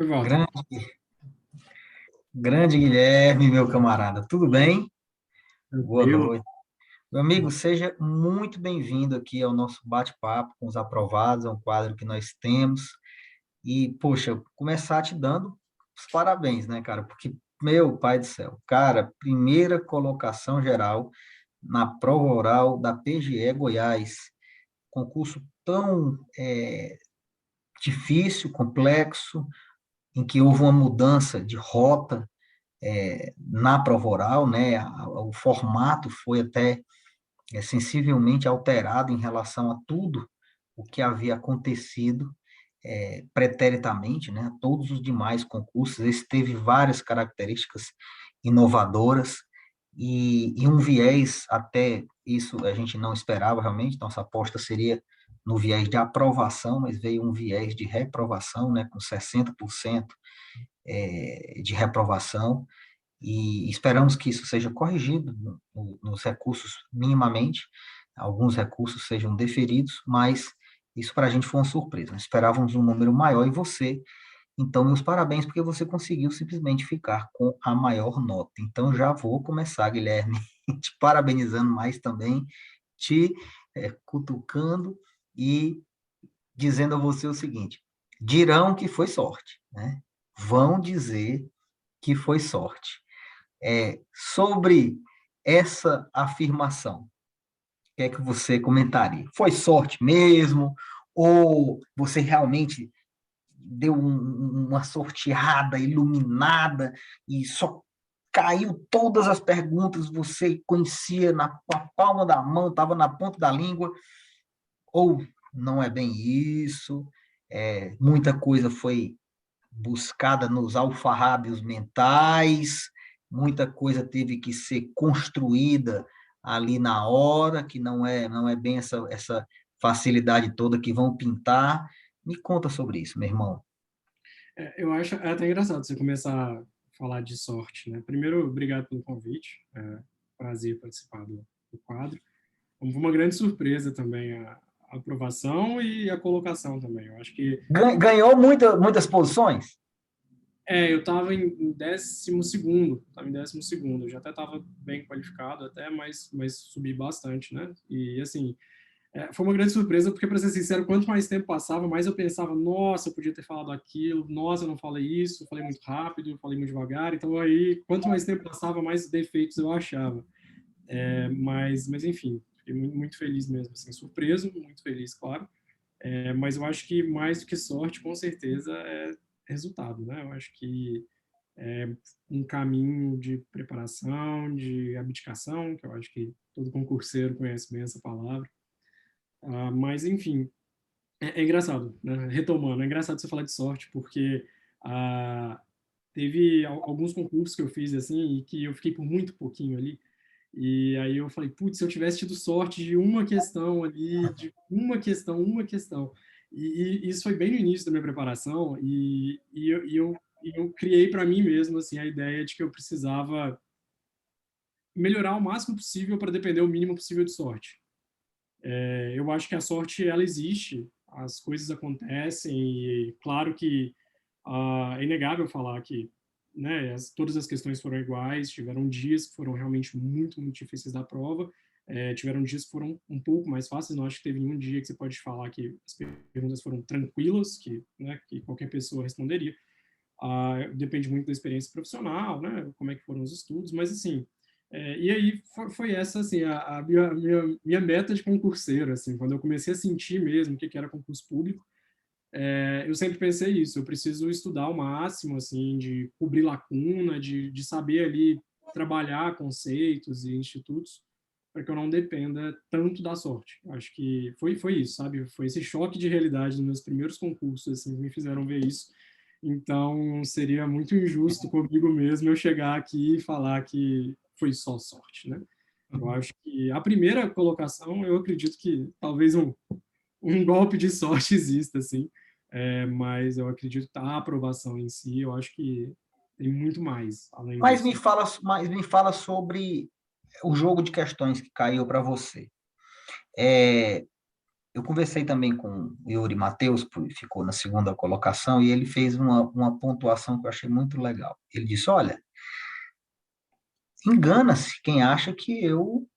Oi, Walter. Grande, grande Guilherme, meu camarada, tudo bem? Boa Tranquilo? noite. Meu amigo, seja muito bem-vindo aqui ao nosso bate-papo com os aprovados, é um quadro que nós temos. E, poxa, começar te dando os parabéns, né, cara? Porque, meu pai do céu, cara, primeira colocação geral na prova oral da PGE Goiás. Concurso tão difícil, complexo, em que houve uma mudança de rota na prova oral, né, o formato foi até sensivelmente alterado em relação a tudo o que havia acontecido preteritamente, né, todos os demais concursos. Esse teve várias características inovadoras e um viés, até isso a gente não esperava realmente, nossa aposta seria no viés de aprovação, mas veio um viés de reprovação, né, com 60% de reprovação, e esperamos que isso seja corrigido nos recursos minimamente, alguns recursos sejam deferidos, mas isso para a gente foi uma surpresa. Nós esperávamos um número maior e você, então, meus parabéns, porque você conseguiu simplesmente ficar com a maior nota. Então, já vou começar, Guilherme, te parabenizando mais também, te cutucando e dizendo a você o seguinte: dirão que foi sorte, né? Vão dizer que foi sorte. Sobre essa afirmação, o que é que você comentaria? Foi sorte mesmo? Ou você realmente deu uma sorteada iluminada e só caiu todas as perguntas, você conhecia com a palma da mão, estava na ponta da língua? Ou não é bem isso? Muita coisa foi buscada nos alfarrábios mentais, muita coisa teve que ser construída ali na hora, que não é bem essa facilidade toda que vão pintar. Me conta sobre isso, meu irmão. Eu acho até engraçado você começar a falar de sorte, né? Primeiro, obrigado pelo convite. Prazer participar do quadro. Foi uma grande surpresa também a aprovação e a colocação também. Eu acho que Ganhou muitas posições? eu estava em 12º, estava em 12º, já até estava bem qualificado até, mas subi bastante, né? E assim, foi uma grande surpresa, porque, para ser sincero, quanto mais tempo passava, mais eu pensava, nossa, eu podia ter falado aquilo, nossa, eu não falei isso, eu falei muito rápido, eu falei muito devagar. Então, aí, quanto mais tempo passava, mais defeitos eu achava. Mas enfim, fiquei muito, muito feliz mesmo, assim, surpreso, muito feliz, claro. Mas eu acho que mais do que sorte, com certeza, é resultado, né? Eu acho que é um caminho de preparação, de abdicação, que eu acho que todo concurseiro conhece bem essa palavra. Mas, enfim, é engraçado, né? Retomando, é engraçado você falar de sorte, porque ah, teve alguns concursos que eu fiz assim e que eu fiquei por muito pouquinho ali. E aí eu falei, putz, se eu tivesse tido sorte de uma questão ali, de uma questão. E isso foi bem no início da minha preparação, e eu criei para mim mesmo assim a ideia de que eu precisava melhorar o máximo possível para depender o mínimo possível de sorte. Eu acho que a sorte ela existe, as coisas acontecem e claro que é inegável falar que, né, todas as questões foram iguais, tiveram dias que foram realmente muito, muito difíceis da prova, tiveram dias que foram um pouco mais fáceis. Não acho que teve nenhum dia que você pode falar que as perguntas foram tranquilas, que, né, que qualquer pessoa responderia. Depende muito da experiência profissional, né, como é que foram os estudos, mas assim, e aí foi essa assim a minha meta de concurseiro, assim, quando eu comecei a sentir mesmo o que era concurso público. Eu sempre pensei isso, eu preciso estudar ao máximo, assim, de cobrir lacuna, de saber ali trabalhar conceitos e institutos, para que eu não dependa tanto da sorte. Acho que foi isso, sabe? Foi esse choque de realidade nos meus primeiros concursos, assim, que me fizeram ver isso. Então, seria muito injusto comigo mesmo eu chegar aqui e falar que foi só sorte, né? Eu acho que a primeira colocação, eu acredito que talvez um golpe de sorte exista, assim, mas eu acredito que a aprovação em si, eu acho que tem muito mais além Mas disso. me fala sobre o jogo de questões que caiu para você. É, eu conversei também com o Yuri Matheus, ficou na segunda colocação, e ele fez uma pontuação que eu achei muito legal. Ele disse, olha, engana-se quem acha que eu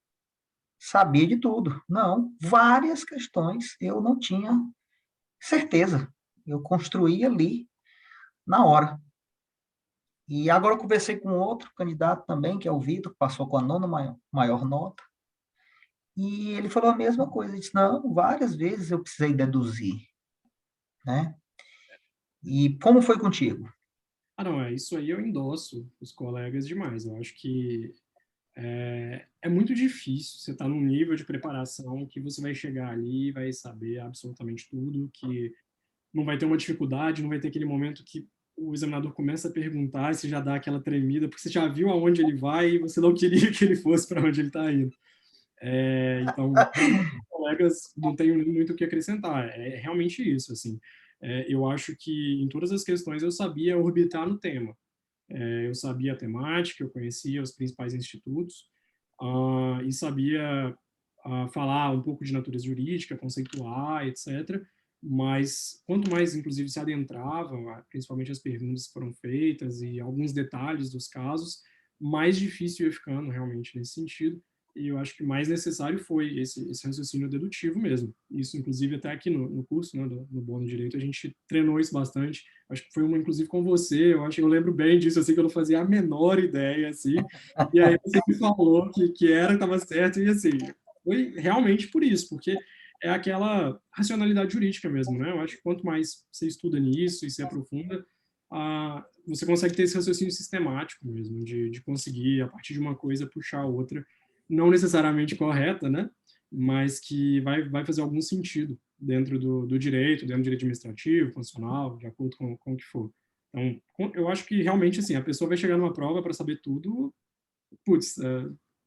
sabia de tudo. Não, várias questões eu não tinha certeza. Eu construí ali na hora. E agora eu conversei com outro candidato também, que é o Vitor, que passou com a nona maior nota, e ele falou a mesma coisa. Ele disse, não, várias vezes eu precisei deduzir, né? E como foi contigo? Ah, não, isso aí eu endosso os colegas demais. Eu acho que é muito difícil você estar num nível de preparação que você vai chegar ali e vai saber absolutamente tudo, que não vai ter uma dificuldade, não vai ter aquele momento que o examinador começa a perguntar e você já dá aquela tremida, porque você já viu aonde ele vai e você não queria que ele fosse para onde ele está indo. Então, realmente, os colegas não tenho muito o que acrescentar. É realmente isso, assim. Eu acho que em todas as questões eu sabia orbitar no tema. Eu sabia a temática, eu conhecia os principais institutos, e sabia falar um pouco de natureza jurídica, conceituar, etc. Mas quanto mais, inclusive, se adentrava, principalmente as perguntas que foram feitas e alguns detalhes dos casos, mais difícil ia ficando realmente nesse sentido. E eu acho que mais necessário foi esse raciocínio dedutivo mesmo. Isso, inclusive, até aqui no curso, né, no Bônus Direito, a gente treinou isso bastante. Acho que foi uma, inclusive, com você. Eu acho que eu lembro bem disso, assim, que eu não fazia a menor ideia, assim. E aí você me falou que era, que estava certo, e assim, foi realmente por isso, porque é aquela racionalidade jurídica mesmo, né? Eu acho que quanto mais você estuda nisso e se aprofunda, você consegue ter esse raciocínio sistemático mesmo, de conseguir, a partir de uma coisa, puxar a outra, não necessariamente correta, né? Mas que vai fazer algum sentido dentro do direito, dentro do direito administrativo, constitucional, de acordo com o que for. Então, eu acho que realmente, assim, a pessoa vai chegar numa prova para saber tudo, putz,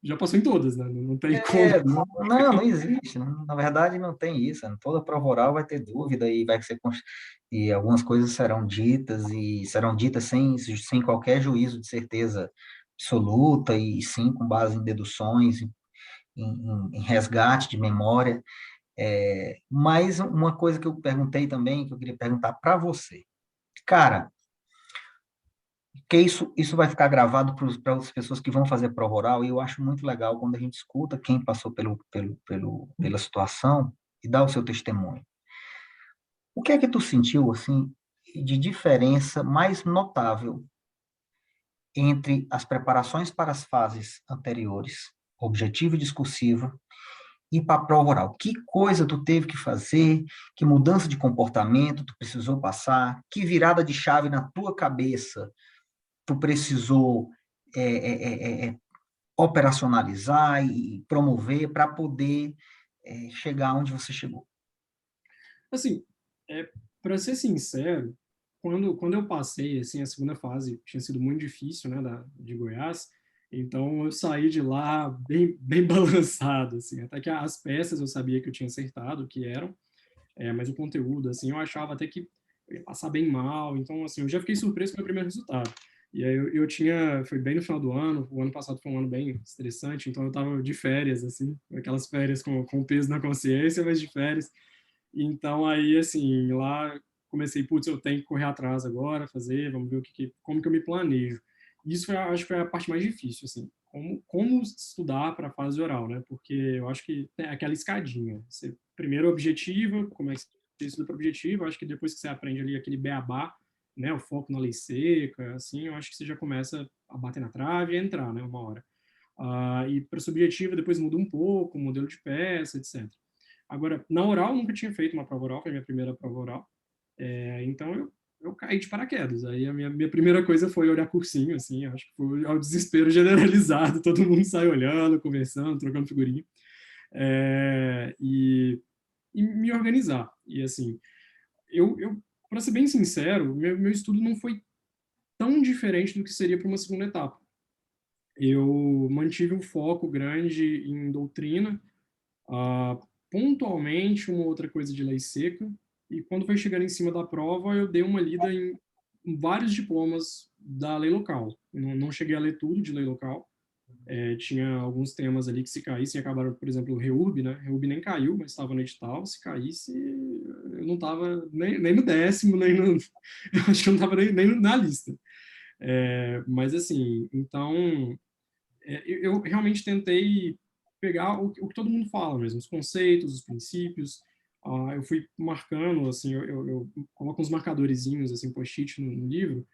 já passou em todas, né? Não tem como. Não existe. Na verdade, não tem isso. Toda prova oral vai ter dúvida e vai ser e algumas coisas serão ditas e serão ditas sem qualquer juízo de certeza absoluta e sim com base em deduções, em resgate de memória. Mas uma coisa que eu perguntei também, que eu queria perguntar para você. Cara, que isso vai ficar gravado para as pessoas que vão fazer prova oral, e eu acho muito legal quando a gente escuta quem passou pela situação e dá o seu testemunho. O que é que tu sentiu, assim, de diferença mais notável entre as preparações para as fases anteriores, objetiva e discursiva, e para a prova oral? Que coisa tu teve que fazer? Que mudança de comportamento tu precisou passar? Que virada de chave na tua cabeça tu precisou é, é, é, operacionalizar e promover para poder chegar onde você chegou? Assim, para ser sincero, quando eu passei, assim, a segunda fase tinha sido muito difícil, né, de Goiás, então eu saí de lá bem balançado, assim, até que as peças eu sabia que eu tinha acertado, o que eram, mas o conteúdo, assim, eu achava até que eu ia passar bem mal, então, assim, eu já fiquei surpreso com o meu primeiro resultado. E aí foi bem no final do ano, o ano passado foi um ano bem estressante, então eu tava de férias, assim, aquelas férias com peso na consciência, mas de férias. Então, aí, assim, lá comecei, putz, eu tenho que correr atrás agora, fazer, vamos ver como que eu me planejo. Isso acho que foi a parte mais difícil, assim, como estudar para a fase oral, né? Porque eu acho que tem aquela escadinha. Você, primeiro objetivo, como é que você estuda para objetivo, acho que depois que você aprende ali aquele beabá, né, o foco na lei seca, assim, eu acho que você já começa a bater na trave e entrar, né, uma hora. E para subjetiva depois muda um pouco, o modelo de peça, etc. Agora, na oral, eu nunca tinha feito uma prova oral, foi a minha primeira prova oral. Então, eu caí de paraquedas. Aí a minha primeira coisa foi olhar cursinho, assim, acho que foi ao desespero generalizado, todo mundo sai olhando, conversando, trocando figurinha. E me organizar. E, assim, eu para ser bem sincero, meu estudo não foi tão diferente do que seria para uma segunda etapa. Eu mantive um foco grande em doutrina, ah, pontualmente uma outra coisa de lei seca, e quando foi chegando em cima da prova, eu dei uma lida em vários diplomas da lei local. Não cheguei a ler tudo de lei local, Tinha alguns temas ali que se caíssem, acabaram, por exemplo, o REURB, né? REURB nem caiu, mas estava no edital. Se caísse, eu não estava nem no décimo, nem no... Eu acho que eu não estava nem na lista. Mas, assim, então, eu realmente tentei pegar o que todo mundo fala mesmo, os conceitos, os princípios. Eu fui marcando, assim, eu coloco uns marcadorzinhos, assim, post-it no livro,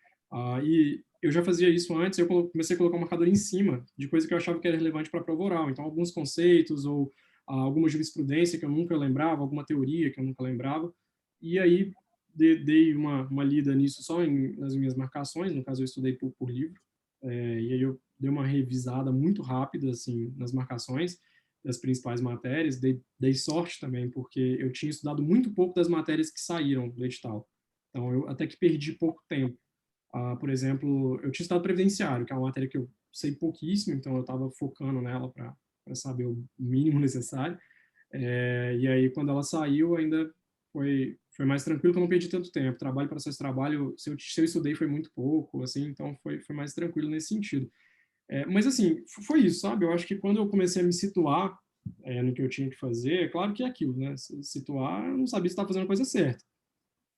e eu já fazia isso antes, eu comecei a colocar um marcador em cima de coisa que eu achava que era relevante para a prova oral. Então, alguns conceitos ou alguma jurisprudência que eu nunca lembrava, alguma teoria que eu nunca lembrava, e aí dei uma lida nisso só nas minhas marcações, no caso eu estudei por livro, e aí eu dei uma revisada muito rápida, assim, nas marcações das principais matérias. Dei sorte também, porque eu tinha estudado muito pouco das matérias que saíram do edital. Então, eu até que perdi pouco tempo. Por exemplo, eu tinha estudado previdenciário, que é uma matéria que eu sei pouquíssimo, então eu estava focando nela para saber o mínimo necessário. E aí, quando ela saiu, ainda foi mais tranquilo, que eu não perdi tanto tempo. Trabalho, processo de trabalho, se eu estudei foi muito pouco, assim, então foi mais tranquilo nesse sentido. Mas, assim, foi isso, sabe? Eu acho que quando eu comecei a me situar no que eu tinha que fazer, é claro que é aquilo, né? Se situar, eu não sabia se estava fazendo a coisa certa.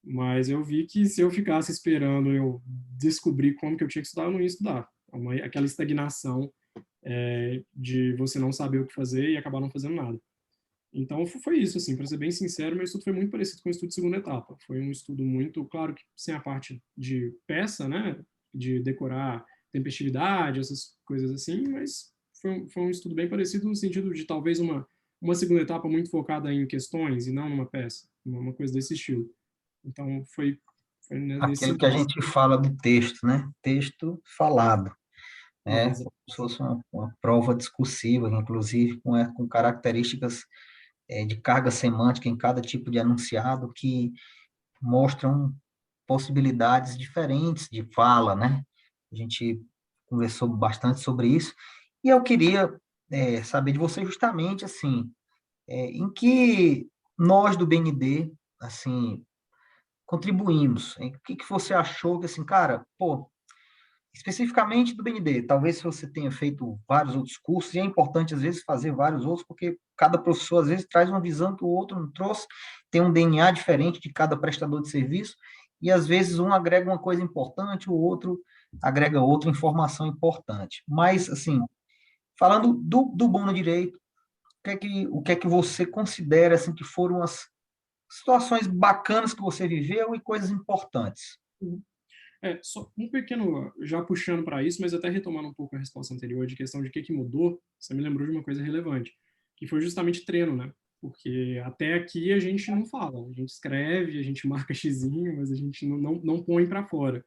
Mas eu vi que se eu ficasse esperando eu descobrir como que eu tinha que estudar, eu não ia estudar. Aquela estagnação de você não saber o que fazer e acabar não fazendo nada. Então, foi isso, assim, para ser bem sincero, meu estudo foi muito parecido com o estudo de segunda etapa. Foi um estudo muito, claro que sem a parte de peça, né, de decorar tempestividade, essas coisas assim, mas foi um estudo bem parecido no sentido de talvez uma segunda etapa muito focada em questões e não numa peça, uma coisa desse estilo. Então, foi nesse Aquilo que a sentido. gente fala do texto, né? Texto falado, Ah, né? Como se fosse uma prova discursiva, inclusive com características de carga semântica em cada tipo de enunciado que mostram possibilidades diferentes de fala, né? A gente conversou bastante sobre isso, e eu queria saber de você justamente, assim, em que nós do BND, assim, contribuímos, o que que você achou que, assim, cara, pô, especificamente do BND, talvez você tenha feito vários outros cursos, e é importante, às vezes, fazer vários outros, porque cada professor, às vezes, traz uma visão que o outro não trouxe, tem um DNA diferente de cada prestador de serviço, e, às vezes, um agrega uma coisa importante, o outro agrega outra informação importante. Mas, assim, falando do bom no direito, o que é que você considera, assim, que foram as situações bacanas que você viveu e coisas importantes? Só um pequeno, já puxando para isso, mas até retomando um pouco a resposta anterior de questão de que mudou, você me lembrou de uma coisa relevante, que foi justamente treino, né? Porque até aqui a gente não fala, a gente escreve, a gente marca xizinho, mas a gente não põe para fora.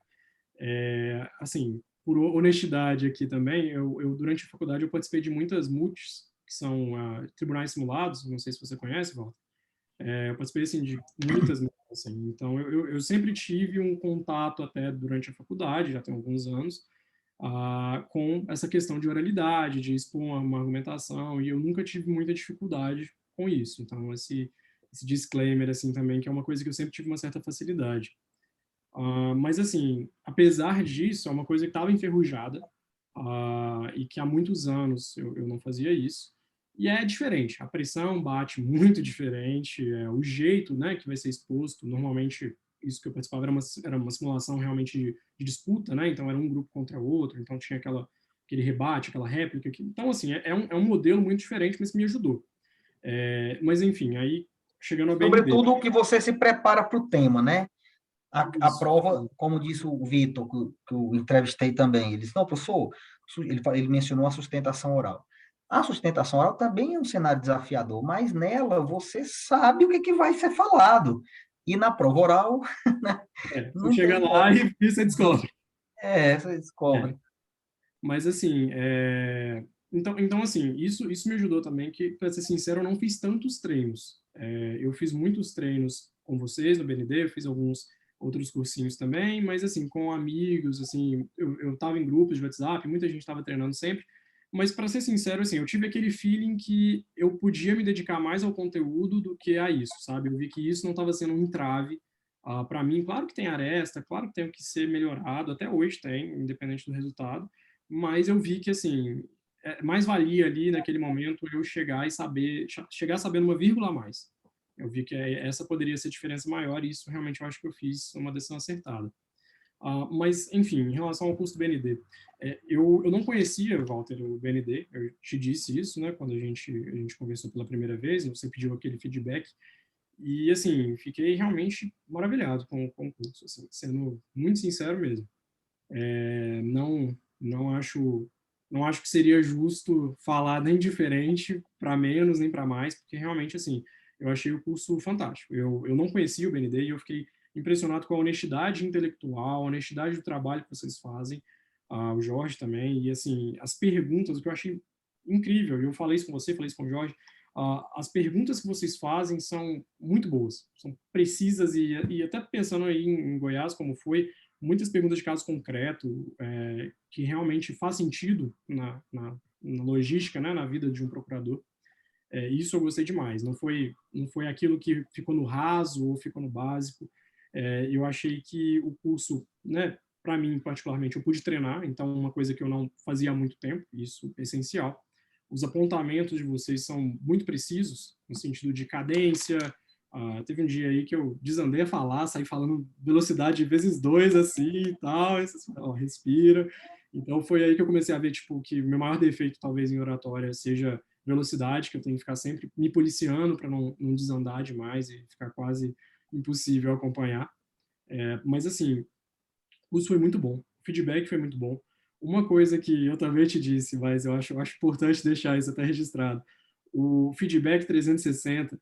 Assim, por honestidade aqui também, eu durante a faculdade eu participei de muitas MUTs, que são tribunais simulados, não sei se você conhece, Val. Eu participei assim, de muitas mesmo, assim. Então, eu sempre tive um contato até durante a faculdade, já tem alguns anos, com essa questão de oralidade, de expor uma argumentação, e eu nunca tive muita dificuldade com isso. Então, esse disclaimer, assim, também, que é uma coisa que eu sempre tive uma certa facilidade. Mas, assim, apesar disso, é uma coisa que estava enferrujada, e que há muitos anos eu não fazia isso. E é diferente, a pressão bate muito diferente, o jeito, né, que vai ser exposto, normalmente isso que eu participava era uma simulação realmente de disputa, né, então era um grupo contra o outro, então tinha aquele rebate, aquela réplica, então assim, é um modelo muito diferente, mas que me ajudou. Mas enfim, aí chegando ao BND. Sobretudo que você se prepara para o tema, né? A Isso. prova, como disse o Vitor, que eu entrevistei também, ele disse, não, professor, ele mencionou a sustentação oral. A sustentação oral também é um cenário desafiador, mas nela você sabe o que vai ser falado. E na prova oral, né, Você não chega tem lá como. e você descobre. Você É. descobre. Mas assim, então assim, isso me ajudou também, que, para ser sincero, eu não fiz tantos treinos. Eu fiz muitos treinos com vocês no BND, eu fiz alguns outros cursinhos também, mas assim, com amigos, assim, eu tava em grupos de WhatsApp, muita gente estava treinando sempre, mas para ser sincero, assim, eu tive aquele feeling que eu podia me dedicar mais ao conteúdo do que a isso, sabe? Eu vi que isso não estava sendo um entrave para mim. Claro que tem aresta, claro que tem o que ser melhorado, até hoje tem, independente do resultado, mas eu vi que, assim, mais valia ali naquele momento eu chegar sabendo uma vírgula a mais. Eu vi que essa poderia ser a diferença maior e isso realmente eu acho que eu fiz uma decisão acertada. Mas, enfim, em relação ao curso do BND, eu não conhecia, Walter, o BND, eu te disse isso, né, quando a gente conversou pela primeira vez, você pediu aquele feedback, e, assim, fiquei realmente maravilhado com o curso, assim, sendo muito sincero mesmo. Não, não acho que seria justo falar nem diferente para menos nem para mais, porque realmente, assim, eu achei o curso fantástico. Eu não conhecia o BND e eu fiquei impressionado com a honestidade intelectual, a honestidade do trabalho que vocês fazem, o Jorge também, e, assim, as perguntas, o que eu achei incrível, eu falei isso com você, falei isso com o Jorge, as perguntas que vocês fazem são muito boas, são precisas e até pensando aí em Goiás, como foi, muitas perguntas de caso concreto, que realmente faz sentido na logística, né, na vida de um procurador. Isso eu gostei demais. Não foi aquilo que ficou no raso ou ficou no básico. Eu achei que o curso, né, para mim particularmente, eu pude treinar, então uma coisa que eu não fazia há muito tempo, isso é essencial. Os apontamentos de vocês são muito precisos, no sentido de cadência. Teve um dia aí que eu desandei a falar, saí falando velocidade vezes dois, assim, e tal, e vocês, ó, respira. Então foi aí que eu comecei a ver, tipo, que o meu maior defeito, talvez, em oratória seja velocidade, que eu tenho que ficar sempre me policiando para não desandar demais e ficar quase impossível acompanhar. Mas, assim, o curso foi muito bom, o feedback foi muito bom. Uma coisa que eu também te disse, mas eu acho importante deixar isso até registrado, o feedback 360,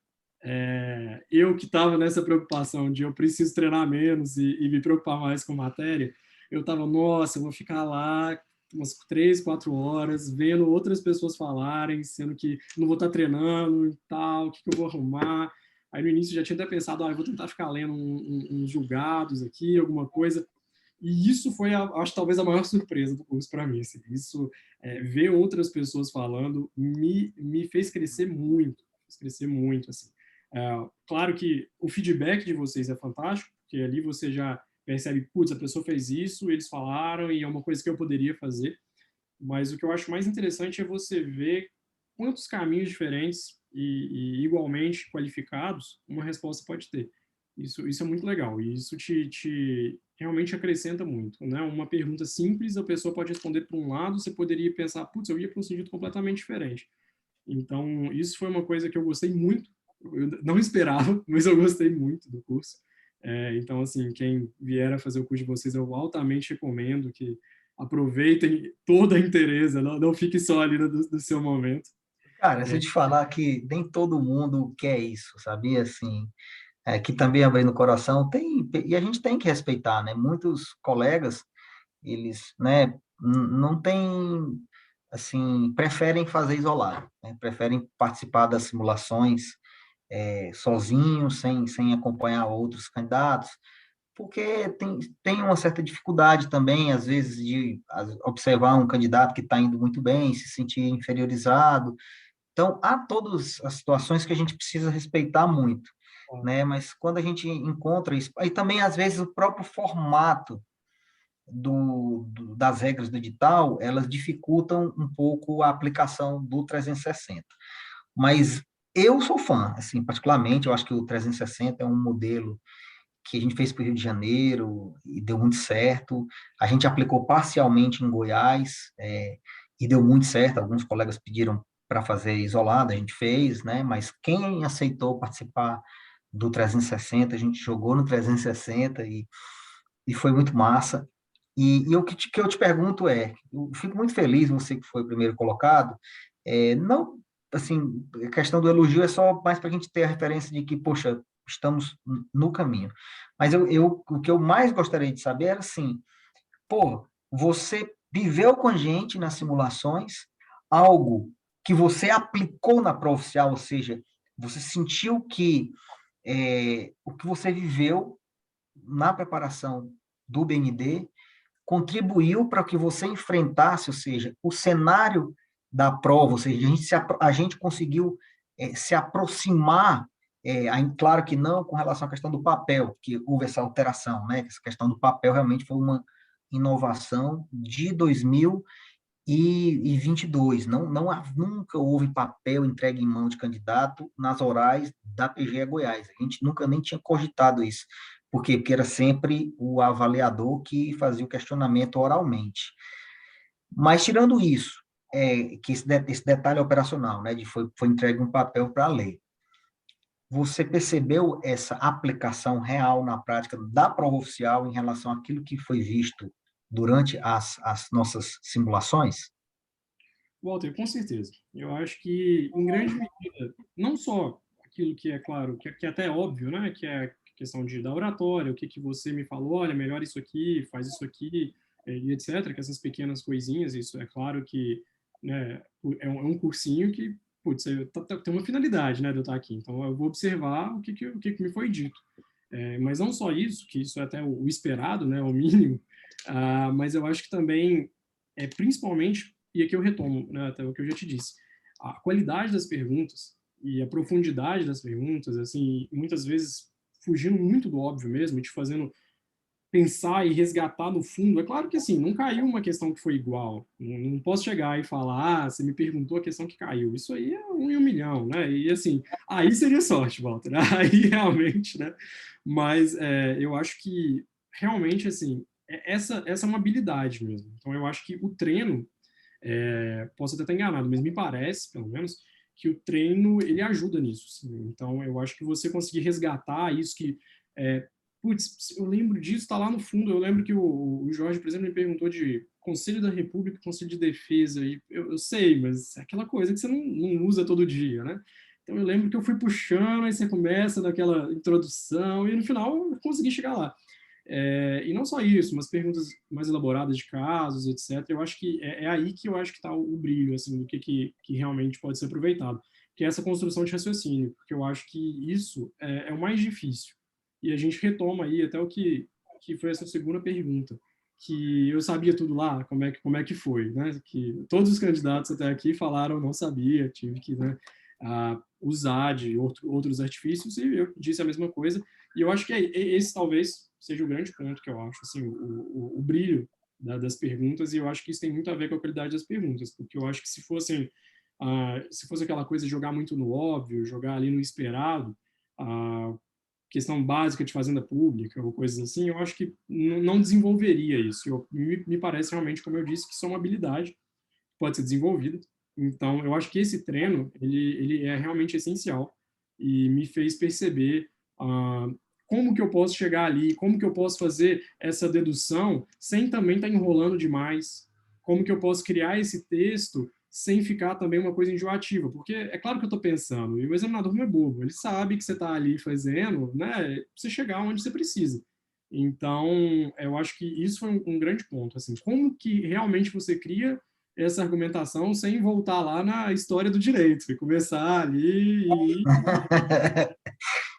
eu que estava nessa preocupação de eu preciso treinar menos e me preocupar mais com matéria, eu estava, nossa, eu vou ficar lá umas 3, 4 horas vendo outras pessoas falarem, sendo que não vou estar treinando e tal, o que eu vou arrumar. Aí no início já tinha até pensado, eu vou tentar ficar lendo uns julgados aqui, alguma coisa. E isso foi, acho, talvez a maior surpresa do curso para mim. Assim. Isso, ver outras pessoas falando, me fez crescer muito. Assim. Claro que o feedback de vocês é fantástico, porque ali você já percebe, putz, a pessoa fez isso, eles falaram, e é uma coisa que eu poderia fazer. Mas o que eu acho mais interessante é você ver quantos caminhos diferentes e igualmente qualificados uma resposta pode ter. Isso é muito legal e isso te realmente acrescenta muito, né? Uma pergunta simples, a pessoa pode responder para um lado, você poderia pensar, putz, eu ia para um sentido completamente diferente. Então, isso foi uma coisa que eu gostei muito. Eu não esperava, mas eu gostei muito do curso. Então, assim, quem vier a fazer o curso de vocês, eu altamente recomendo que aproveitem toda a inteireza, não fique só ali do seu momento. Cara, se eu te falar que nem todo mundo quer isso, sabia? Assim, que também abrindo o coração, e a gente tem que respeitar, né? Muitos colegas, eles, né, não têm, assim, preferem fazer isolado, né? Preferem participar das simulações sozinhos, sem acompanhar outros candidatos, porque tem uma certa dificuldade também, às vezes, de observar um candidato que está indo muito bem, se sentir inferiorizado. Então, há todas as situações que a gente precisa respeitar muito, né? Mas quando a gente encontra isso, aí também, às vezes, o próprio formato das regras do edital, elas dificultam um pouco a aplicação do 360. Mas eu sou fã, assim, particularmente, eu acho que o 360 é um modelo que a gente fez para o Rio de Janeiro e deu muito certo. A gente aplicou parcialmente em Goiás e deu muito certo. Alguns colegas pediram para fazer isolado, a gente fez, né? Mas quem aceitou participar do 360, a gente jogou no 360 e foi muito massa. E o que eu te pergunto eu fico muito feliz, você que foi o primeiro colocado, não, assim, a questão do elogio é só mais para a gente ter a referência de que, poxa, estamos no caminho. Mas o que eu mais gostaria de saber era assim, pô, você viveu com a gente nas simulações algo que você aplicou na prova oficial, ou seja, você sentiu que o que você viveu na preparação do BND contribuiu para que você enfrentasse, ou seja, o cenário da prova, ou seja, a gente conseguiu se aproximar, claro que não com relação à questão do papel, que houve essa alteração, né? Essa questão do papel realmente foi uma inovação de 2000 e 22. Nunca houve papel entregue em mão de candidato nas orais da PGE Goiás. A gente nunca nem tinha cogitado isso. Por quê? Porque era sempre o avaliador que fazia o questionamento oralmente. Mas, tirando isso, que esse detalhe operacional, né, foi entregue um papel para ler. Você percebeu essa aplicação real na prática da prova oficial em relação àquilo que foi visto durante as nossas simulações? Walter, com certeza. Eu acho que, em grande medida, não só aquilo que é claro, que é até óbvio, né? Que é a questão da oratória, o que que você me falou, olha, melhor isso aqui, faz isso aqui, e etc. Que essas pequenas coisinhas, isso é claro que, né, é um cursinho que, putz, tem uma finalidade, né, de eu estar aqui. Então, eu vou observar o que me foi dito. Mas não só isso, que isso é até o esperado, né, o mínimo, mas eu acho que também, principalmente, e aqui eu retomo, né, até o que eu já te disse, a qualidade das perguntas e a profundidade das perguntas, assim, muitas vezes fugindo muito do óbvio mesmo, te fazendo pensar e resgatar no fundo. É claro que, assim, não caiu uma questão que foi igual. Não posso chegar e falar, você me perguntou a questão que caiu. Isso aí é 1 em 1 milhão, né? E, assim, aí seria sorte, Walter. Aí, realmente, né? Mas eu acho que, realmente, assim, essa é uma habilidade mesmo. Então, eu acho que o treino, posso até estar enganado, mas me parece, pelo menos, que o treino ele ajuda nisso. Assim. Então, eu acho que você conseguir resgatar isso que, putz, eu lembro disso, está lá no fundo. Eu lembro que o Jorge, por exemplo, me perguntou de Conselho da República, Conselho de Defesa, e eu sei, mas é aquela coisa que você não usa todo dia, né? Então, eu lembro que eu fui puxando, aí você começa daquela introdução, e no final eu consegui chegar lá. E não só isso, mas perguntas mais elaboradas de casos, etc. Eu acho que é aí que eu acho que está o brilho, assim, do que realmente pode ser aproveitado, que é essa construção de raciocínio, porque eu acho que isso é o mais difícil. E a gente retoma aí até o que foi essa segunda pergunta, que eu sabia tudo lá, como é que foi, né? Que todos os candidatos até aqui falaram não sabia, tive que, né, usar de outros artifícios, e eu disse a mesma coisa. E eu acho que esse talvez seja o grande ponto que eu acho, assim, o brilho das perguntas, e eu acho que isso tem muito a ver com a qualidade das perguntas, porque eu acho que se fosse aquela coisa de jogar muito no óbvio, jogar ali no esperado, a questão básica de fazenda pública ou coisas assim, eu acho que não desenvolveria isso. Me parece realmente, como eu disse, que isso é uma habilidade que pode ser desenvolvida. Então, eu acho que esse treino, ele é realmente essencial e me fez perceber como que eu posso chegar ali, como que eu posso fazer essa dedução sem também estar enrolando demais, como que eu posso criar esse texto sem ficar também uma coisa enjoativa, porque é claro que eu estou pensando, e o examinador não é bobo, ele sabe que você está ali fazendo, né, para você chegar onde você precisa. Então, eu acho que isso foi um grande ponto, assim, como que realmente você cria essa argumentação sem voltar lá na história do direito, e começar ali e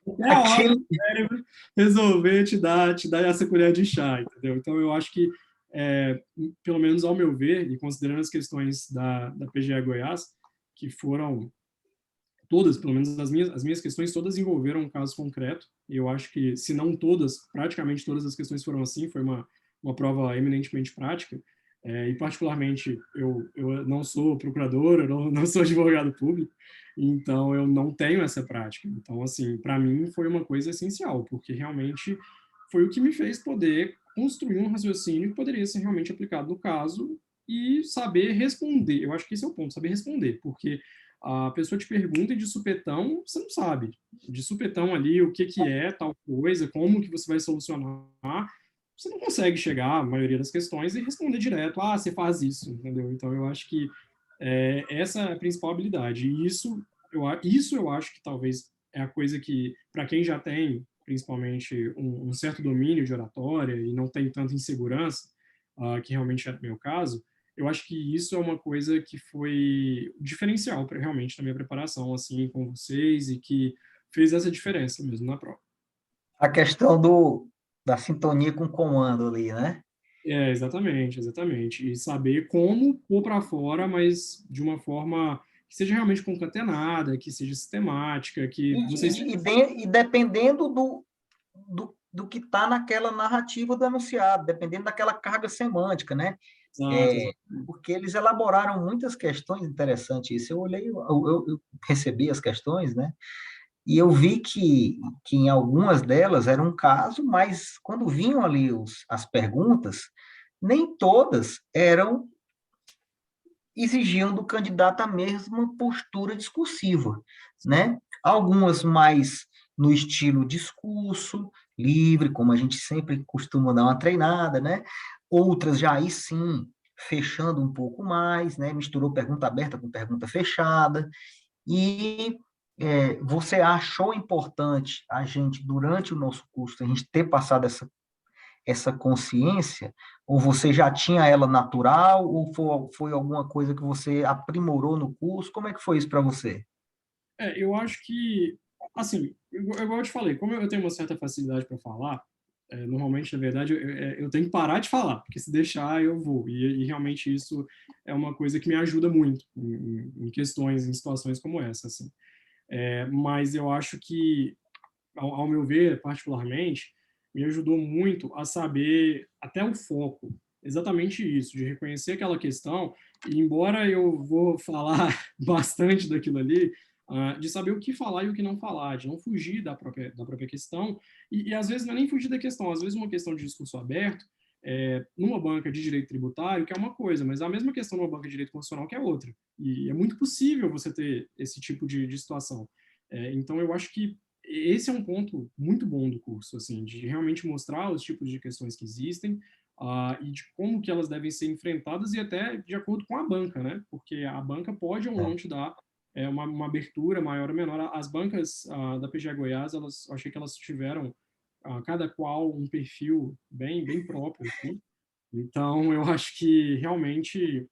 até a hora Aquilo. do cérebro resolver te dar essa colher de chá, entendeu? Então, eu acho que, pelo menos ao meu ver, e considerando as questões da PGE Goiás, que foram todas, pelo menos as minhas questões, todas envolveram um caso concreto, e eu acho que, se não todas, praticamente todas as questões foram assim, foi uma prova eminentemente prática, e particularmente eu não sou procurador, eu não sou advogado público, então eu não tenho essa prática. Então, assim, para mim foi uma coisa essencial, porque realmente foi o que me fez poder construir um raciocínio que poderia ser realmente aplicado no caso e saber responder. Eu acho que esse é o ponto, saber responder, porque a pessoa te pergunta e de supetão você não sabe. De supetão ali o que é tal coisa, como que você vai solucionar, você não consegue chegar, a maioria das questões, e responder direto, você faz isso, entendeu? Então, eu acho que essa é a principal habilidade. E isso eu acho que talvez é a coisa que, para quem já tem, principalmente, um certo domínio de oratória e não tem tanta insegurança, que realmente era o meu caso, eu acho que isso é uma coisa que foi diferencial para realmente na minha preparação, assim, com vocês, e que fez essa diferença mesmo na prova. A questão da sintonia com o comando ali, né? Exatamente, exatamente. E saber como pôr para fora, mas de uma forma que seja realmente concatenada, que seja sistemática, que vocês... E dependendo do que está naquela narrativa do enunciado, dependendo daquela carga semântica, né? Exato, exato. Porque eles elaboraram muitas questões interessantes. Isso eu olhei, eu recebi as questões, né? E eu vi que em algumas delas era um caso, mas quando vinham ali as perguntas, nem todas exigiam do candidato a mesma postura discursiva, né? Algumas mais no estilo discurso livre, como a gente sempre costuma dar uma treinada, né? Outras já aí sim, fechando um pouco mais, né? Misturou pergunta aberta com pergunta fechada. E você achou importante a gente, durante o nosso curso, a gente ter passado essa consciência, ou você já tinha ela natural, ou foi alguma coisa que você aprimorou no curso? Como é que foi isso para você? Eu acho que, assim, igual eu te falei, como eu tenho uma certa facilidade para falar, normalmente, na verdade, eu tenho que parar de falar, porque se deixar, eu vou. E realmente isso é uma coisa que me ajuda muito em questões, em situações como essa, assim. Mas eu acho que, ao meu ver, particularmente, me ajudou muito a saber até o foco, exatamente isso, de reconhecer aquela questão, e embora eu vou falar bastante daquilo ali, de saber o que falar e o que não falar, de não fugir da própria questão, e às vezes não é nem fugir da questão, às vezes uma questão de discurso aberto, numa banca de direito tributário, que é uma coisa, mas a mesma questão numa banca de direito constitucional que é outra. E é muito possível você ter esse tipo de situação. Então, eu acho que esse é um ponto muito bom do curso, assim, de realmente mostrar os tipos de questões que existem, e de como que elas devem ser enfrentadas e até de acordo com a banca, né? Porque a banca pode ou não te dar uma abertura maior ou menor. As bancas da PGA Goiás, eu achei que elas tiveram cada qual um perfil bem próprio, assim. Então, eu acho que realmente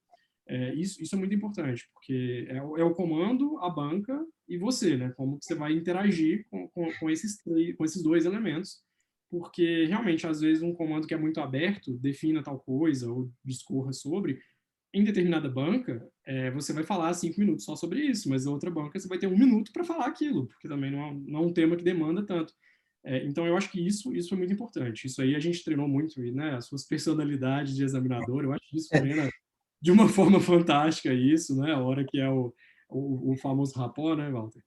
isso é muito importante, porque é o comando, a banca e você, né? Como que você vai interagir com esses dois elementos, porque realmente, às vezes, um comando que é muito aberto, defina tal coisa ou discorra sobre, em determinada banca, você vai falar 5 minutos só sobre isso, mas na outra banca você vai ter 1 minuto para falar aquilo, porque também não é um tema que demanda tanto. Então, eu acho que isso é muito importante. Isso aí a gente treinou muito, né? As suas personalidades de examinador, eu acho que isso treina de uma forma fantástica isso, né? A hora que é o famoso rapport, né, Walter?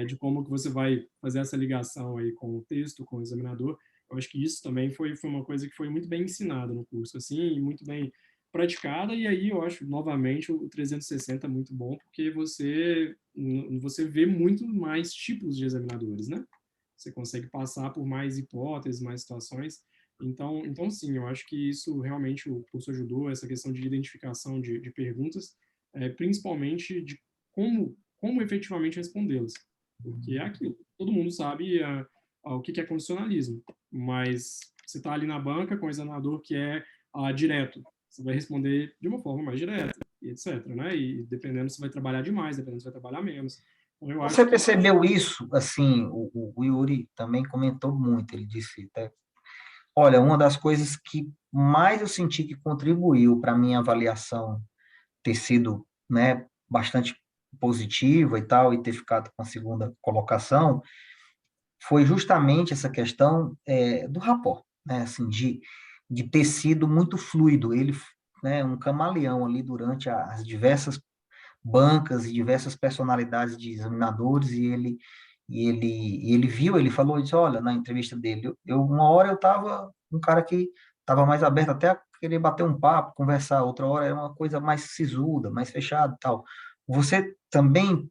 De como que você vai fazer essa ligação aí com o texto, com o examinador. Eu acho que isso também foi uma coisa que foi muito bem ensinada no curso, assim, e muito bem praticada. E aí eu acho, novamente, o 360 é muito bom, porque você vê muito mais tipos de examinadores, né? Você consegue passar por mais hipóteses, mais situações. Então, sim, eu acho que isso realmente o curso ajudou, essa questão de identificação de perguntas, principalmente de como efetivamente respondê-las. Porque é aquilo, todo mundo sabe o que é condicionalismo, mas você está ali na banca com o examinador que é direto, você vai responder de uma forma mais direta, e etc. Né? E dependendo se vai trabalhar demais, dependendo se vai trabalhar menos. Então, eu Você acho que percebeu isso? Assim, o Yuri também comentou muito. Ele disse, olha, uma das coisas que mais eu senti que contribuiu para a minha avaliação ter sido, né, bastante positiva e tal, e ter ficado com a segunda colocação, foi justamente essa questão do rapport, né, assim, de ter sido muito fluido. Ele, né, um camaleão ali durante as diversas bancas e diversas personalidades de examinadores, e ele viu, ele falou isso, olha, na entrevista dele, uma hora eu estava um cara que estava mais aberto até a querer bater um papo, conversar, outra hora era uma coisa mais sisuda, mais fechada e tal. Você também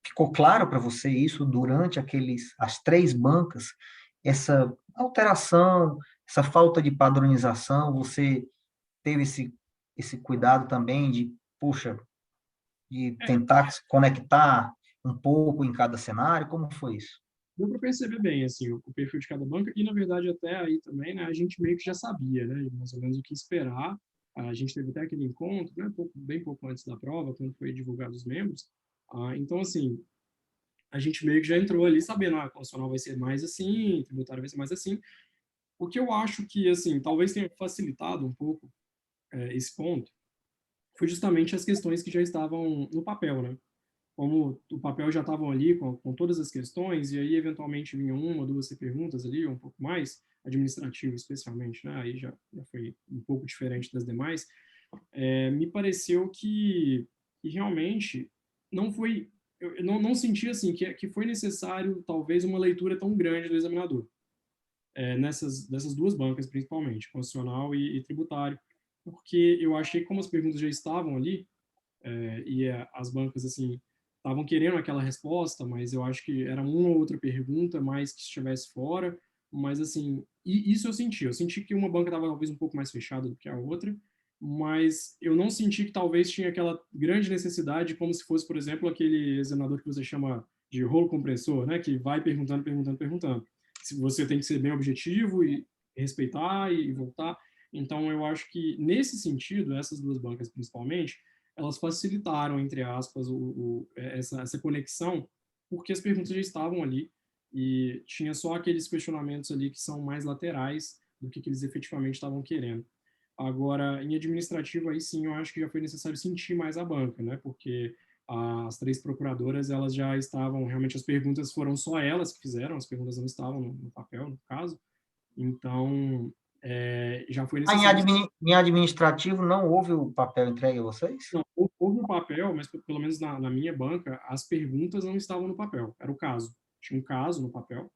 ficou claro para você isso durante as 3 bancas, essa alteração, essa falta de padronização, você teve esse cuidado também de, puxa, de tentar se conectar um pouco em cada cenário? Como foi isso? deu para perceber bem assim o perfil de cada banca e na verdade até aí também, né, a gente meio que já sabia, né, mais ou menos o que esperar. A gente teve até aquele encontro, né, bem pouco antes da prova, quando foi divulgado os membros. Então assim, a gente meio que já entrou ali sabendo, a constitucional vai ser mais assim, tributário vai ser mais assim. O que eu acho que assim talvez tenha facilitado um pouco esse ponto foi justamente as questões que já estavam no papel, né? Como o papel já estavam ali com todas as questões, e aí eventualmente vinha uma, duas perguntas ali, um pouco mais, administrativo especialmente, né, aí já foi um pouco diferente das demais, me pareceu que realmente não foi, eu não senti assim que foi necessário talvez uma leitura tão grande do examinador, dessas duas bancas principalmente, constitucional e tributário, porque eu achei que como as perguntas já estavam ali, as bancas assim estavam querendo aquela resposta, mas eu acho que era uma ou outra pergunta mais que estivesse fora, mas assim, e isso eu senti que uma banca estava talvez um pouco mais fechada do que a outra, mas eu não senti que talvez tinha aquela grande necessidade, como se fosse, por exemplo, aquele examinador que você chama de rolo compressor, né, que vai perguntando, perguntando, perguntando. Se você tem que ser bem objetivo e respeitar e voltar. Então, eu acho que nesse sentido, essas duas bancas principalmente, elas facilitaram, entre aspas, essa conexão, porque as perguntas já estavam ali e tinha só aqueles questionamentos ali que são mais laterais do que eles efetivamente estavam querendo. Agora, em administrativo, aí sim, eu acho que já foi necessário sentir mais a banca, né? Porque as três procuradoras, elas já estavam, realmente as perguntas foram só elas que fizeram, as perguntas não estavam no papel, no caso. Então, já foi necessário. Em administrativo não houve o papel entregue a vocês? Não, houve um papel, mas pelo menos na minha banca, as perguntas não estavam no papel, era o caso. Tinha um caso no papel.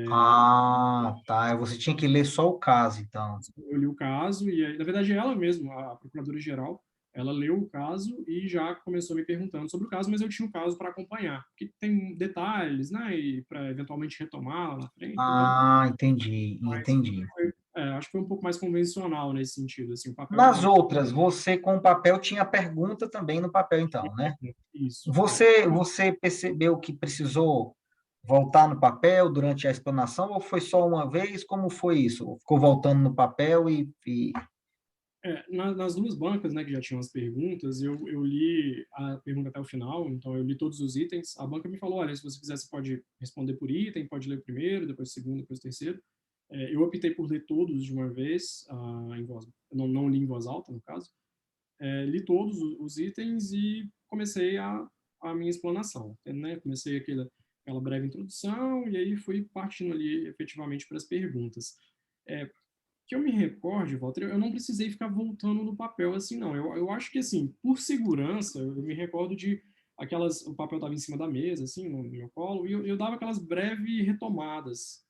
Ah, tá. Você tinha que ler só o caso, então. Eu li o caso e, na verdade, ela mesma, a procuradora-geral, ela leu o caso e já começou me perguntando sobre o caso, mas eu tinha o caso para acompanhar, porque tem detalhes, né, e para eventualmente retomar lá na frente, tudo. Ah, entendi, Mas entendi. acho que foi um pouco mais convencional nesse sentido, assim, o papel Nas realmente outras, você com o papel tinha pergunta também no papel, então, né? isso. Você percebeu que precisou voltar no papel durante a explanação ou foi só uma vez? Como foi isso? Ficou voltando no papel e... Nas duas bancas, né, que já tinham as perguntas, eu li a pergunta até o final, então eu li todos os itens. A banca me falou, olha, se você quiser, você pode responder por item, pode ler o primeiro, depois o segundo, depois o terceiro. Eu optei por ler todos de uma vez, em voz, não li em voz alta, no caso. Li todos os itens e comecei a minha explanação, né? Comecei aquela breve introdução e aí fui partindo ali efetivamente para as perguntas. Que eu me recorde, Walter, eu não precisei ficar voltando no papel assim, não. Eu acho que, assim, por segurança, eu me recordo de o papel estava em cima da mesa, assim, no meu colo, e eu dava aquelas breves retomadas,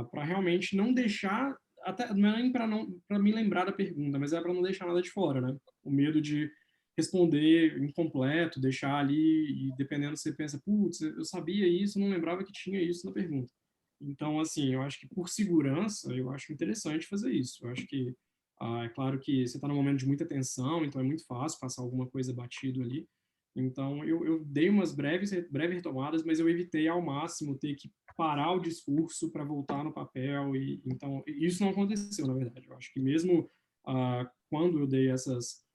para realmente não deixar, até não é nem para me lembrar da pergunta, mas é para não deixar nada de fora, né? O medo de responder incompleto, deixar ali, e dependendo se você pensa, putz, eu sabia isso, não lembrava que tinha isso na pergunta. Então, assim, eu acho que por segurança, eu acho interessante fazer isso. Eu acho que, é claro que você está num momento de muita tensão, então é muito fácil passar alguma coisa batido ali. Então, eu dei umas breves retomadas, mas eu evitei ao máximo ter que parar o discurso para voltar no papel. E então, isso não aconteceu, na verdade. Eu acho que mesmo quando eu dei essas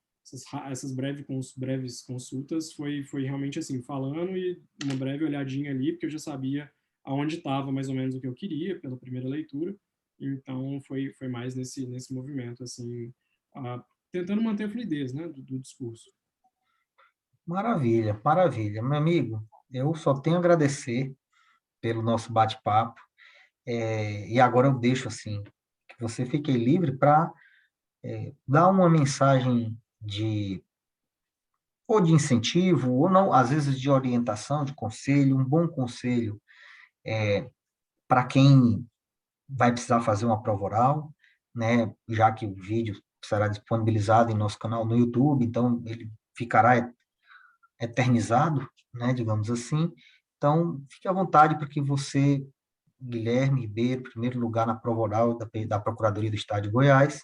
breves consultas, foi realmente assim, falando e uma breve olhadinha ali, porque eu já sabia aonde estava mais ou menos o que eu queria pela primeira leitura. Então foi mais nesse movimento assim, tentando manter a fluidez, né, do discurso. Maravilha, maravilha. Meu amigo, eu só tenho a agradecer pelo nosso bate-papo. E agora eu deixo assim, que você fique livre para dar uma mensagem ou de incentivo, ou não, às vezes de orientação, de conselho, um bom conselho para quem vai precisar fazer uma prova oral, né? Já que o vídeo será disponibilizado em nosso canal no YouTube, então ele ficará eternizado, né? Digamos assim. Então, fique à vontade para que você, Guilherme Ribeiro, primeiro lugar na prova oral da Procuradoria do Estado de Goiás,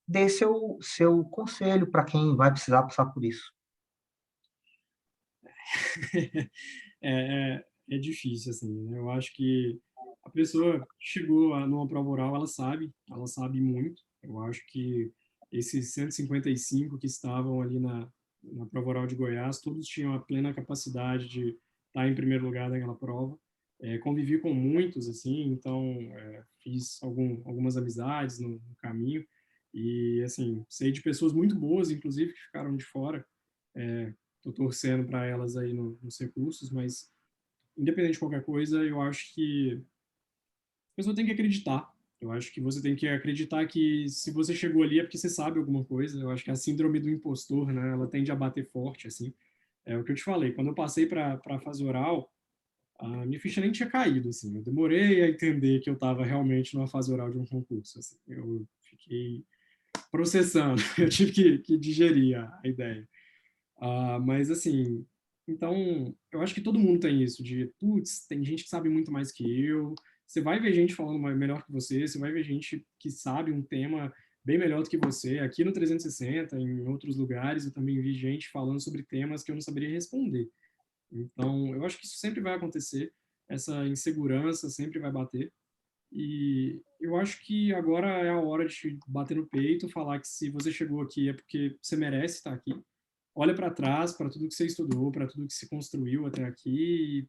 dê seu conselho para quem vai precisar passar por isso. É difícil, assim, né? Eu acho que a pessoa chegou numa prova oral, ela sabe muito. Eu acho que esses 155 que estavam ali na prova oral de Goiás, todos tinham a plena capacidade de estar em primeiro lugar naquela prova. Convivi com muitos, assim, então fiz algumas amizades no caminho e, assim, sei de pessoas muito boas, inclusive, que ficaram de fora. Estou torcendo para elas aí nos recursos, mas independente de qualquer coisa, eu acho que a pessoa tem que acreditar, Eu acho que você tem que acreditar que se você chegou ali é porque você sabe alguma coisa. Eu acho que a síndrome do impostor, né, ela tende a bater forte, assim. É o que eu te falei, quando eu passei para a fase oral, a minha ficha nem tinha caído, assim. Eu demorei a entender que eu estava realmente numa fase oral de um concurso, assim. Eu fiquei processando, eu tive que digerir a ideia. Mas, assim, então, eu acho que todo mundo tem isso, de, putz, tem gente que sabe muito mais que eu, você vai ver gente falando melhor que você vai ver gente que sabe um tema bem melhor do que você. Aqui no 360, em outros lugares, eu também vi gente falando sobre temas que eu não saberia responder. Então, eu acho que isso sempre vai acontecer, essa insegurança sempre vai bater, e eu acho que agora é a hora de bater no peito, falar que se você chegou aqui é porque você merece estar aqui. Olha para trás, para tudo que você estudou, para tudo que se construiu até aqui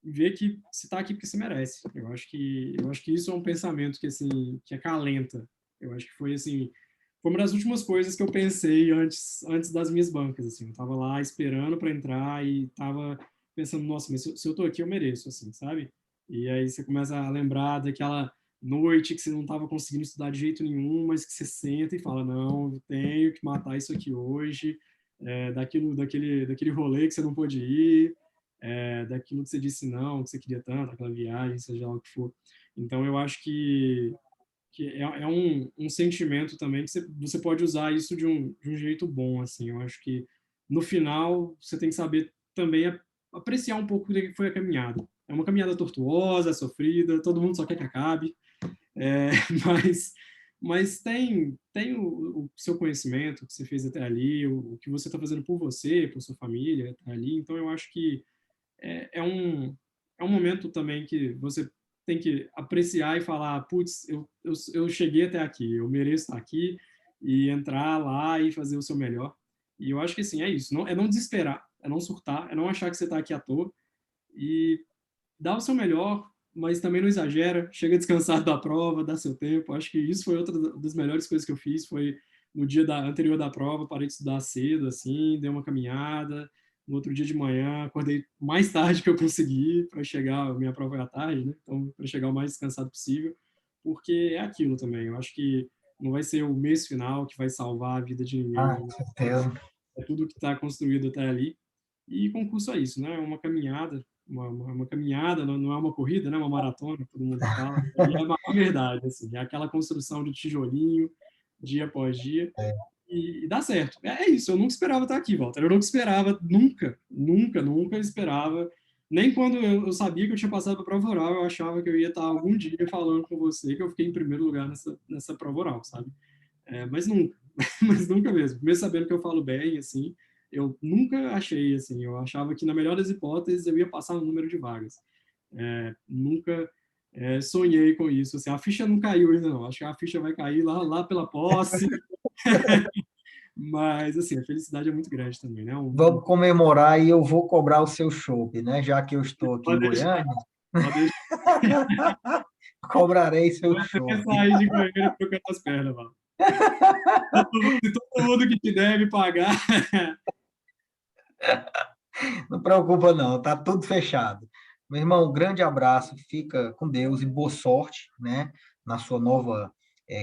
e vê que você está aqui porque você merece. Eu acho que isso é um pensamento que assim, que acalenta. Eu acho que foi assim, foi uma das últimas coisas que eu pensei antes das minhas bancas, assim. Eu estava lá esperando para entrar e estava pensando, nossa, mas se eu estou aqui eu mereço, assim, sabe? E aí você começa a lembrar daquela noite que você não estava conseguindo estudar de jeito nenhum, mas que você senta e fala, não, eu tenho que matar isso aqui hoje, daquele rolê que você não pôde ir, daquilo que você disse não, que você queria tanto, aquela viagem, seja lá o que for. Então, eu acho que é um sentimento também que você pode usar isso de um jeito bom, assim. Eu acho que, no final, você tem que saber também apreciar um pouco do que foi a caminhada. É uma caminhada tortuosa, sofrida, todo mundo só quer que acabe, é, mas, mas tem o seu conhecimento, o que você fez até ali, o que você está fazendo por você, por sua família, até ali. Então, eu acho que é um momento também que você tem que apreciar e falar, putz, eu cheguei até aqui, eu mereço estar aqui e entrar lá e fazer o seu melhor. E eu acho que, assim, é isso. Não, é não desesperar, é não surtar, é não achar que você está aqui à toa e dá o seu melhor, mas também não exagera, chega descansado da prova, dá seu tempo. Acho que isso foi outra das melhores coisas que eu fiz, foi no dia anterior da prova, parei de estudar cedo, assim, dei uma caminhada, no outro dia de manhã, acordei mais tarde que eu consegui para chegar, a minha prova é à tarde, né? Então, para chegar o mais descansado possível, porque é aquilo também. Eu acho que não vai ser o mês final que vai salvar a vida de ninguém, Ah, né? com certeza. É tudo que está construído até ali. E concurso é isso, né? É uma caminhada, uma caminhada, não é uma corrida, né? Uma maratona, todo mundo fala. E é a verdade, assim, é aquela construção de tijolinho, dia após dia, e dá certo. É isso, eu nunca esperava estar aqui, Walter. Eu nunca esperava, nunca esperava. Nem quando eu sabia que eu tinha passado para a prova oral, eu achava que eu ia estar algum dia falando com você que eu fiquei em primeiro lugar nessa prova oral, sabe? Mas nunca, mas nunca mesmo. Mesmo sabendo que eu falo bem, assim, eu nunca achei, assim, eu achava que na melhor das hipóteses eu ia passar no número de vagas. Nunca sonhei com isso, assim, a ficha não caiu ainda não, acho que a ficha vai cair lá pela posse, mas, assim, a felicidade é muito grande também, né? Vamos comemorar e eu vou cobrar o seu chopp, né? Já que eu estou aqui em Pode deixar, Goiânia, pode deixar. cobrarei seu Você quer chopp. sair de Goiânia trocando as pernas, mano. Se todo mundo que te deve pagar. Não preocupa, não, tá tudo fechado. Meu irmão, um grande abraço, fica com Deus e boa sorte, né, na sua nova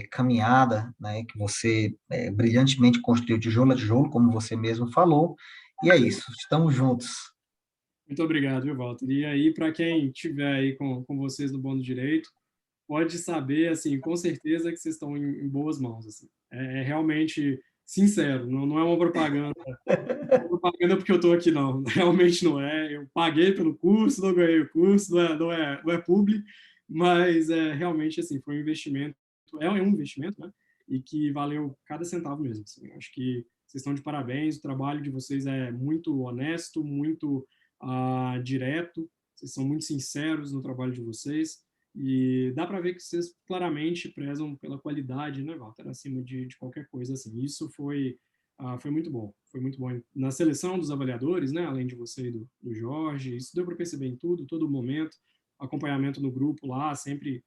caminhada, né, que você brilhantemente construiu tijolo a tijolo, como você mesmo falou. E é isso, estamos juntos. Muito obrigado, viu, Walter? E aí, para quem estiver aí com vocês no Bando Direito, pode saber, assim, com certeza que vocês estão em boas mãos, assim. É realmente sincero, não é uma propaganda porque eu estou aqui, não. Realmente não é. Eu paguei pelo curso, não ganhei o curso, não é publi, mas realmente, assim, foi um investimento, é um investimento, né? E que valeu cada centavo mesmo, assim. Eu acho que vocês estão de parabéns, o trabalho de vocês é muito honesto, muito direto, vocês são muito sinceros no trabalho de vocês, e dá para ver que vocês claramente prezam pela qualidade, né, Walter, acima de qualquer coisa, assim. Isso foi muito bom. Foi muito bom na seleção dos avaliadores, né? Além de você e do Jorge. Isso deu para perceber em tudo, todo momento. Acompanhamento no grupo lá, sempre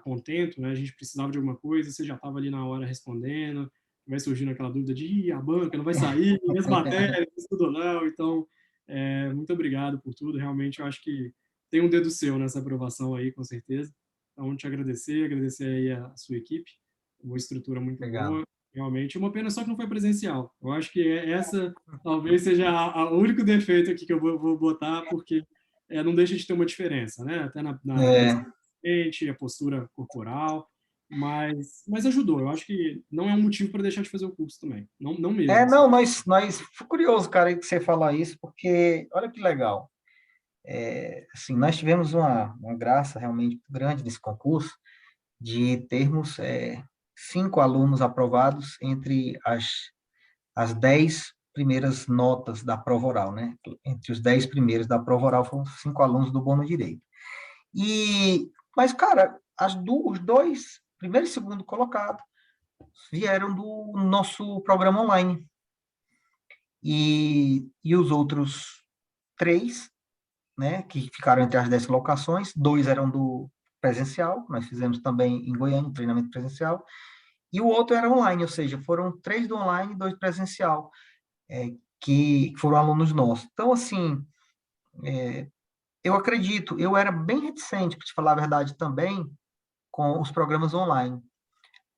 contento, né? A gente precisava de alguma coisa, você já estava ali na hora respondendo. Vai surgindo aquela dúvida de a banca não vai sair, e as matérias, tudo não. Então, muito obrigado por tudo. Realmente, eu acho que tem um dedo seu nessa aprovação aí, com certeza. Então, te agradecer aí a sua equipe, uma estrutura muito Legal. boa, realmente. Uma pena só que não foi presencial. Eu acho que essa talvez seja o único defeito aqui que eu vou botar, porque não deixa de ter uma diferença, né? Até na É, presença do cliente, a postura corporal, mas ajudou. Eu acho que não é um motivo para deixar de fazer o curso também. Não, não mesmo, assim. não, fui curioso, cara, que você falar isso, porque olha que legal. Assim, nós tivemos uma graça realmente muito grande nesse concurso de termos 5 alunos aprovados entre as 10 primeiras notas da prova oral, né? Entre os 10 primeiros da prova oral foram 5 alunos do Bônus Direito. Mas, cara, os dois, primeiro e segundo colocado, vieram do nosso programa online. E os outros 3, né, que ficaram entre as 10 colocações, 2 eram do presencial, nós fizemos também em Goiânia, um treinamento presencial, e o outro era online, ou seja, foram 3 do online e 2 presencial, que foram alunos nossos. Então, assim, eu acredito, eu era bem reticente, para te falar a verdade também, com os programas online.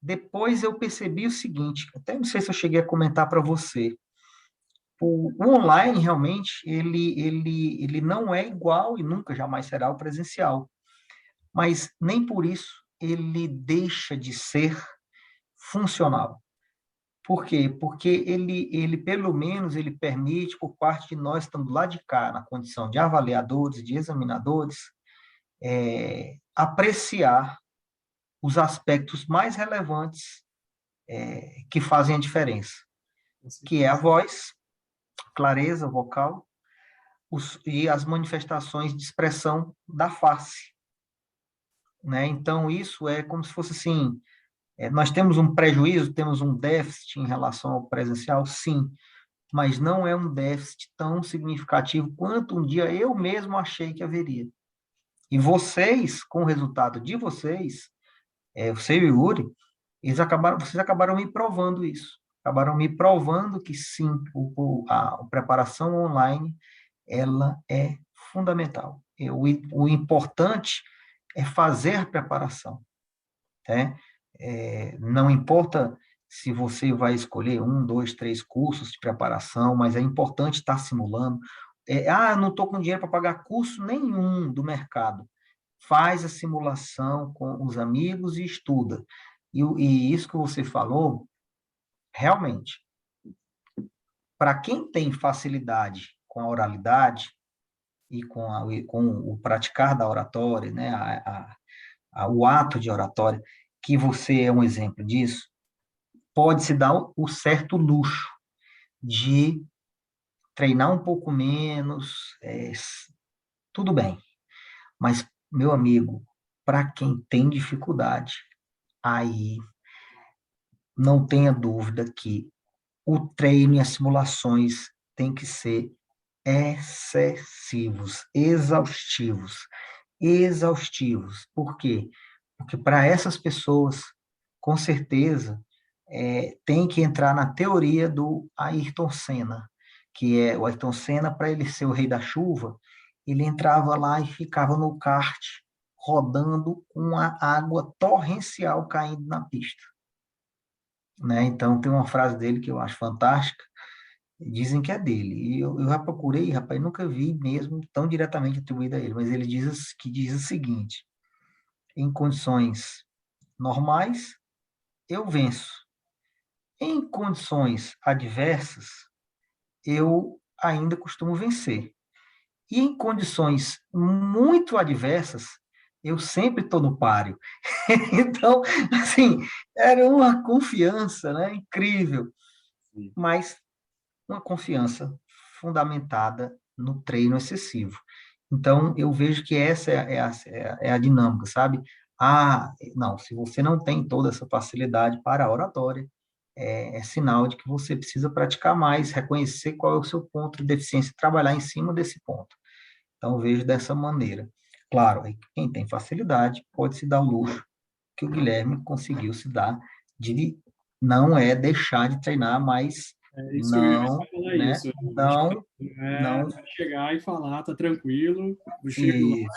Depois eu percebi o seguinte, até não sei se eu cheguei a comentar para você, o online realmente ele não é igual e nunca jamais será o presencial, mas nem por isso ele deixa de ser funcional. Por quê? Porque ele pelo menos ele permite, por parte de nós estando lá de cá, na condição de avaliadores, de examinadores, apreciar os aspectos mais relevantes que fazem a diferença, Com que é a certeza. voz, clareza vocal, e as manifestações de expressão da face, né? Então, isso é como se fosse assim, nós temos um prejuízo, temos um déficit em relação ao presencial, sim, mas não é um déficit tão significativo quanto um dia eu mesmo achei que haveria. E vocês, com o resultado de vocês, você e o Yuri, vocês acabaram me provando isso. Acabaram me provando que sim, a preparação online, ela é fundamental. O importante é fazer a preparação, né? Não importa se você vai escolher 1, 2, 3 cursos de preparação, mas é importante estar simulando. Não estou com dinheiro para pagar curso nenhum do mercado. Faz a simulação com os amigos e estuda. E isso que você falou, realmente, para quem tem facilidade com a oralidade e com o praticar da oratória, né, o ato de oratória, que você é um exemplo disso, pode se dar o certo luxo de treinar um pouco menos, tudo bem. Mas, meu amigo, para quem tem dificuldade, aí não tenha dúvida que o treino e as simulações têm que ser excessivos, exaustivos. Exaustivos. Por quê? Porque para essas pessoas, com certeza, tem que entrar na teoria do Ayrton Senna, que é o Ayrton Senna, para ele ser o rei da chuva, ele entrava lá e ficava no kart, rodando com a água torrencial caindo na pista. Né? Então, tem uma frase dele que eu acho fantástica, dizem que é dele, e eu já procurei, rapaz, nunca vi mesmo tão diretamente atribuído a ele, mas ele diz o seguinte: em condições normais, eu venço. Em condições adversas, eu ainda costumo vencer. E em condições muito adversas, eu sempre estou no páreo. Então, assim, era uma confiança, né, incrível, Sim. mas uma confiança fundamentada no treino excessivo. Então, eu vejo que essa é a dinâmica, sabe? Não, se você não tem toda essa facilidade para a oratória, é sinal de que você precisa praticar mais, reconhecer qual é o seu ponto de deficiência e trabalhar em cima desse ponto. Então, eu vejo dessa maneira. Claro, quem tem facilidade pode se dar o luxo que o Guilherme conseguiu se dar de não deixar de treinar, mas É isso que eu ia não falar É né? isso. Eu acho que Não, é não, chegar e falar, tá tranquilo, eu chego lá isso.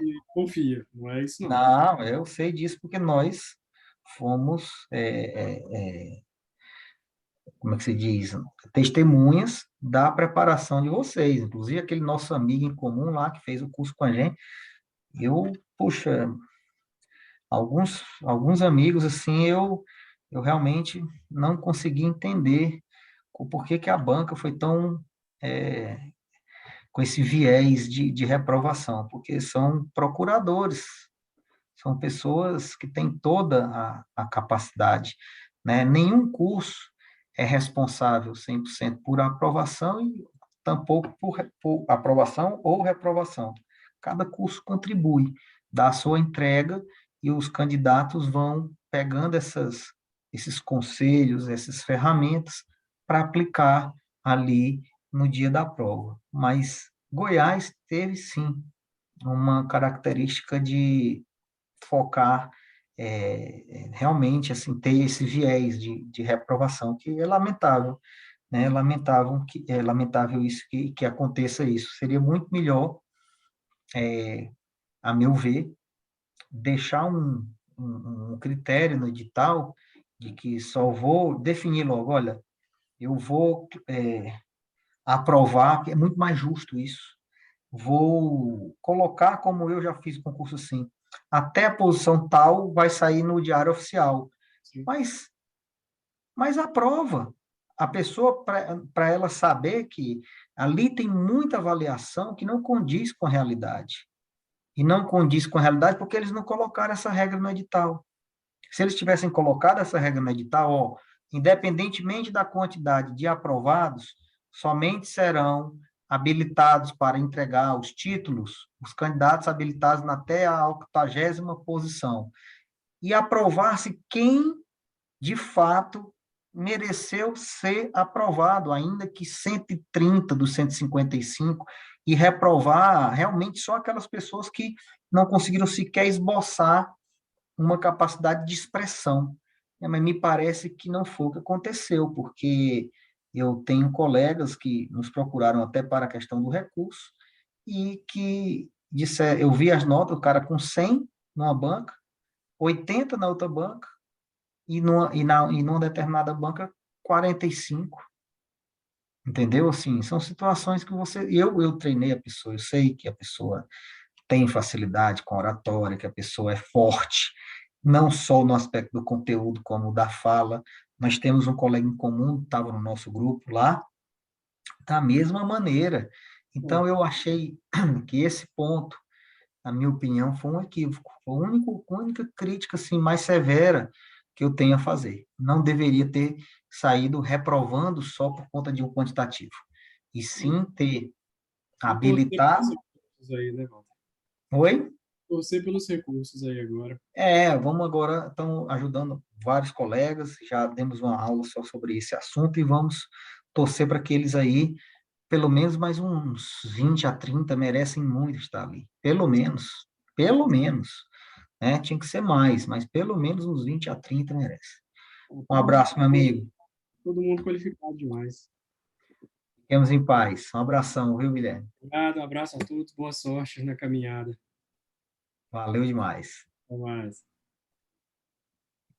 e confia. Não é isso, não. Não, eu sei disso porque nós fomos, como é que se diz, testemunhas da preparação de vocês. Inclusive, aquele nosso amigo em comum lá que fez o curso com a gente, puxa, alguns amigos, assim, eu realmente não consegui entender o porquê que a banca foi tão, é, com esse viés de reprovação, porque são procuradores, são pessoas que têm toda a capacidade, né? Nenhum curso é responsável 100% por aprovação e tampouco por aprovação ou reprovação. Cada curso contribui, dá a sua entrega e os candidatos vão pegando esses conselhos, essas ferramentas para aplicar ali no dia da prova. Mas Goiás teve, sim, uma característica de focar realmente assim ter esse viés de reprovação que é lamentável, né? É lamentável isso que aconteça isso. Seria muito melhor, a meu ver, deixar um critério no edital de que só vou definir logo, olha, eu vou aprovar, que é muito mais justo isso. Vou colocar como eu já fiz concurso assim, até a posição tal vai sair no diário oficial. Sim. Mas, mas aprova. A pessoa, para ela saber que ali tem muita avaliação que não condiz com a realidade. E não condiz com a realidade porque eles não colocaram essa regra no edital. Se eles tivessem colocado essa regra no edital, ó, independentemente da quantidade de aprovados, somente serão habilitados para entregar os títulos os candidatos habilitados até a 80ª posição. E aprovar-se quem, de fato, mereceu ser aprovado, ainda que 130 dos 155, e reprovar realmente só aquelas pessoas que não conseguiram sequer esboçar uma capacidade de expressão. Mas me parece que não foi o que aconteceu, porque eu tenho colegas que nos procuraram até para a questão do recurso e que disseram, eu vi as notas, o cara com 100 numa banca, 80 na outra banca e numa determinada banca 45. Entendeu? Assim, são situações que eu treinei a pessoa, eu sei que a pessoa tem facilidade com oratória, que a pessoa é forte, não só no aspecto do conteúdo, como da fala. Nós temos um colega em comum, estava no nosso grupo lá, da mesma maneira. Pô, Então, eu achei que esse ponto, na minha opinião, foi um equívoco. Foi a única crítica assim, mais severa que eu tenho a fazer. Não deveria ter saído reprovando só por conta de um quantitativo, e sim ter e torcer pelos habilitado. recursos aí, né, Walter? Oi? Torcer pelos recursos aí agora. Vamos agora, estamos ajudando vários colegas, já demos uma aula só sobre esse assunto e vamos torcer para que eles aí, pelo menos mais uns 20 a 30 merecem muito estar ali. Pelo menos, né? Tinha que ser mais, mas pelo menos uns 20 a 30 merece. Pô, Um abraço, meu amigo. todo mundo qualificado demais. Fiquemos em paz. Um abração, viu, Guilherme? Obrigado, um abraço a todos, boa sorte na caminhada. Valeu demais. Até mais.